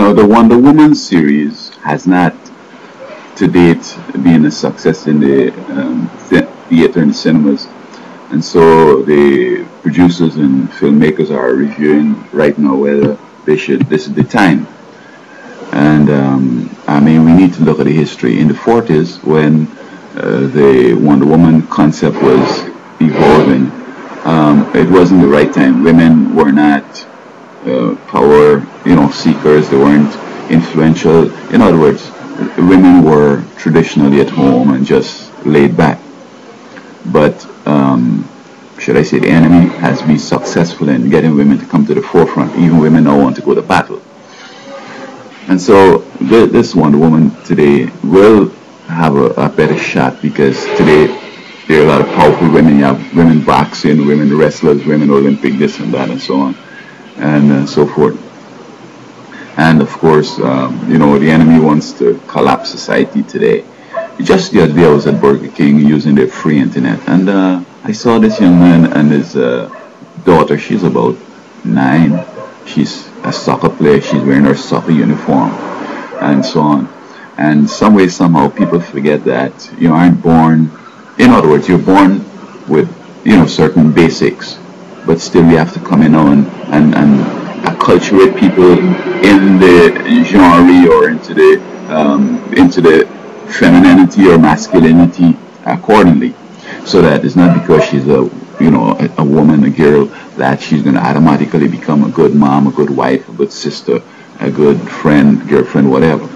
Now, the Wonder Woman series has not to date been a success in the theater and cinemas. And so the producers and filmmakers are reviewing right now whether this is the time. And I mean, we need to look at the history. In the 40s, when the Wonder Woman concept was evolving, it wasn't the right time. Women were not power, seekers. They weren't influential. In other words, women were traditionally at home and just laid back. But should I say the enemy has been successful in getting women to come to the forefront. Even women now want to go to battle. And so this Wonder Woman today will have a better shot because today there are a lot of powerful women. You have women boxing, women wrestlers, women Olympic, this and that and so on and so forth. And of course, the enemy wants to collapse society today. Just the other day I was at Burger King using their free internet and I saw this young man and his daughter. She's about 9. She's a soccer player. She's wearing her soccer uniform and so on. And some way, somehow, people forget that you aren't born. In other words, you're born with certain basics, but still you have to come in on and acculturate people in the genre or into the femininity or masculinity accordingly, so that it's not because she's a woman, a girl, that she's going to automatically become a good mom, a good wife, a good sister, a good friend, girlfriend, whatever.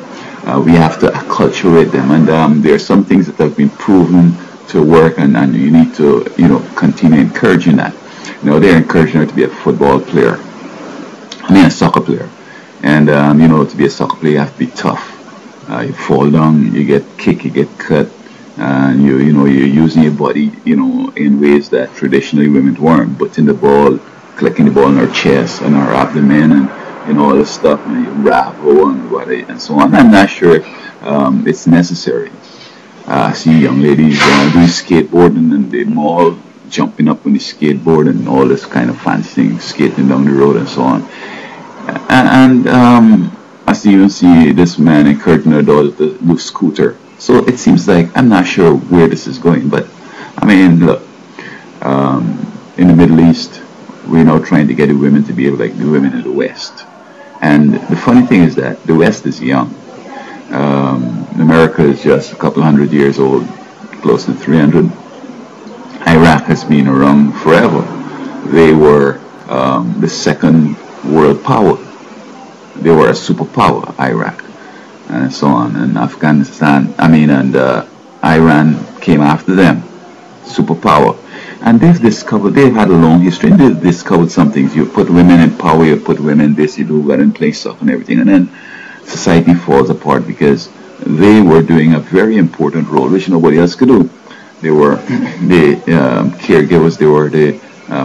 We have to acculturate them, and there are some things that have been proven to work, and you need to continue encouraging that. They're encouraging her to be a football player, a soccer player, and to be a soccer player you have to be tough. You fall down, you get kicked, you get cut, and you're using your body in ways that traditionally women weren't, putting the ball, clicking the ball in her chest and her abdomen and all this stuff, and you raffle and so on. I'm not sure if it's necessary. I see young ladies doing skateboarding and they're all jumping up on the skateboard and all this kind of fancy things, skating down the road and so on. And I even see this man encouraging her daughter to do scooter. So it seems like, I'm not sure where this is going, but I mean, look, in the Middle East, we're now trying to get the women to be like the women in the West. And the funny thing is that the West is young. America is just a couple hundred years old, close to 300. Iraq has been around forever. They were the second world power. They were a superpower, Iraq, and so on. And Afghanistan, and Iran came after them, superpower. And they've had a long history, and they've discovered some things. You put women in power, you put women in this, you do that and play stuff and everything. And then society falls apart because they were doing a very important role, which nobody else could do. They were the caregivers, they were the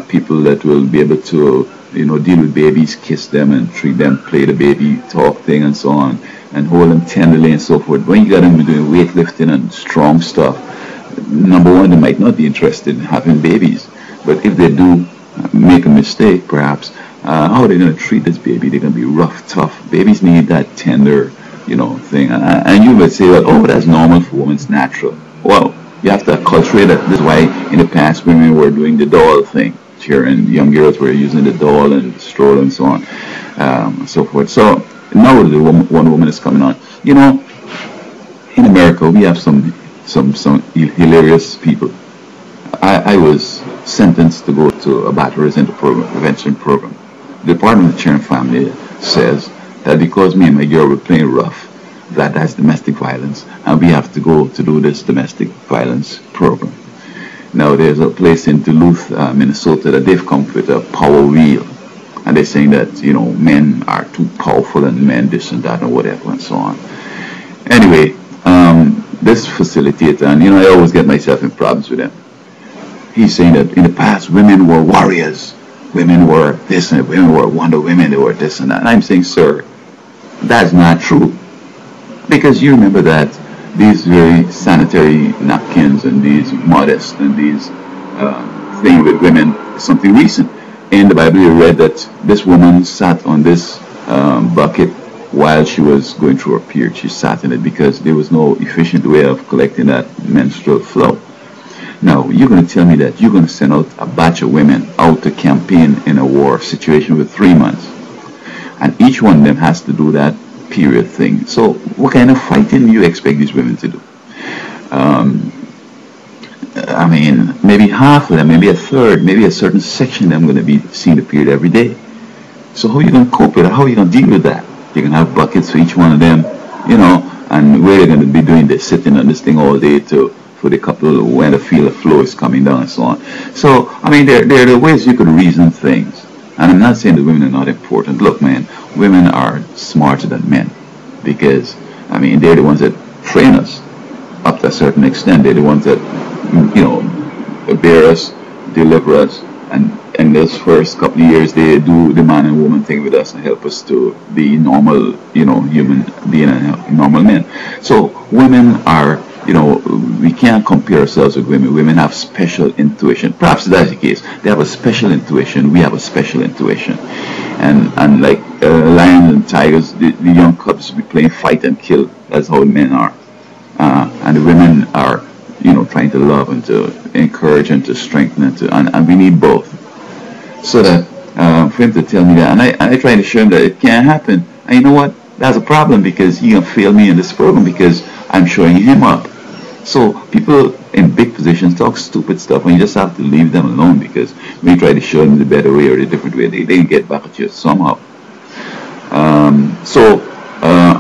people that will be able to deal with babies, kiss them and treat them, play the baby talk thing and so on, and hold them tenderly and so forth. When you got them doing weightlifting and strong stuff, number one, they might not be interested in having babies. But if they do make a mistake, perhaps, how are they going to treat this baby? They're going to be rough, tough. Babies need that tender, thing. And you would say that, oh, that's normal for women, it's natural. Well, you have to acculturate it. This is why in the past women were doing the doll thing. And young girls were using the doll and stroll and so on, and so forth. So now the one woman is coming on. In America we have some hilarious people. I was sentenced to go to a battery prevention program. The Department of Children and Family says that because me and my girl were playing rough, that's domestic violence, and we have to go to do this domestic violence program. Now, there's a place in Duluth, Minnesota, that they've come with a power wheel. And they're saying that, men are too powerful and men this and that and whatever and so on. Anyway, this facilitator, and, I always get myself in problems with him. He's saying that in the past, women were warriors. Women were this and women were Wonder Women, they were this and that. And I'm saying, sir, that's not true. Because you remember that these very sanitary napkins and these modest and these things with women is something recent. In the Bible you read that this woman sat on this bucket while she was going through her period. She sat in it because there was no efficient way of collecting that menstrual flow. Now, you're going to tell me that you're going to send out a batch of women out to campaign in a war situation for 3 months, and each one of them has to do that period thing. So, what kind of fighting do you expect these women to do? Um, I mean, maybe half of them, maybe a third, maybe a certain section of them going to be seeing the period every day. So how are you going to cope with it? How are you going to deal with that? You're going to have buckets for each one of them, you know, and where they're going to be doing this, sitting on this thing all day to for the couple when the feel the flow is coming down and so on. So, I mean, there are the ways you could reason things. And I'm not saying that women are not important. Look, man, women are smarter than men because, I mean, they're the ones that train us up to a certain extent. They're the ones that, you know, bear us, deliver us, and in those first couple of years, they do the man and woman thing with us and help us to be normal, you know, human being and normal men. So women are, you know, we can't compare ourselves with women. Women have special intuition. Perhaps that's the case. They have a special intuition. We have a special intuition. And like lions and tigers, the young cubs be playing fight and kill. That's how men are. And the women are, you know, trying to love and to encourage and to strengthen and we need both. So that for him to tell me that, and I try to show him that it can't happen. And you know what? That's a problem because he gonna fail me in this program because I'm showing him up. So people in big positions talk stupid stuff, and you just have to leave them alone because when you try to show them the better way or the different way, they get back at you somehow.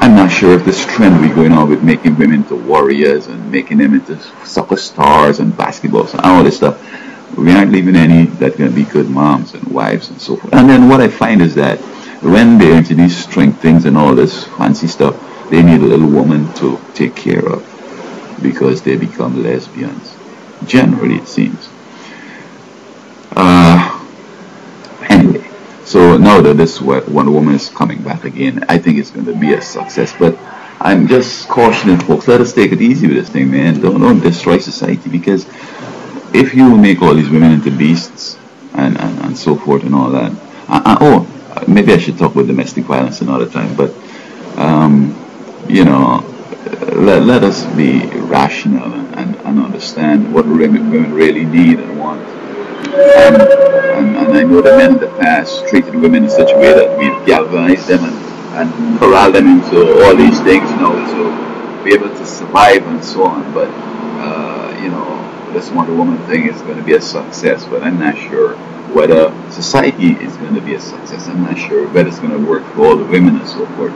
I'm not sure if this trend we're going on with making women into warriors and making them into soccer stars and basketballs and all this stuff, we aren't leaving any that can be good moms and wives and so forth. And then what I find is that when they're into these strength things and all this fancy stuff, they need a little woman to take care of because they become lesbians. Generally, it seems. Anyway, so now that this Wonder Woman is coming back again, I think it's going to be a success. But I'm just cautioning folks, let us take it easy with this thing, man. Don't destroy society because if you make all these women into beasts and so forth and all that, maybe I should talk about domestic violence another time, but you know, let us be rational and understand what women really need and want. And I know the men in the past treated women in such a way that we've galvanized them and corralled them into all these things, you know, to be able to survive and so on. But, you know, this Wonder Woman thing is going to be a success, but I'm not sure whether society is going to be a success. I'm not sure whether it's going to work for all the women and so forth.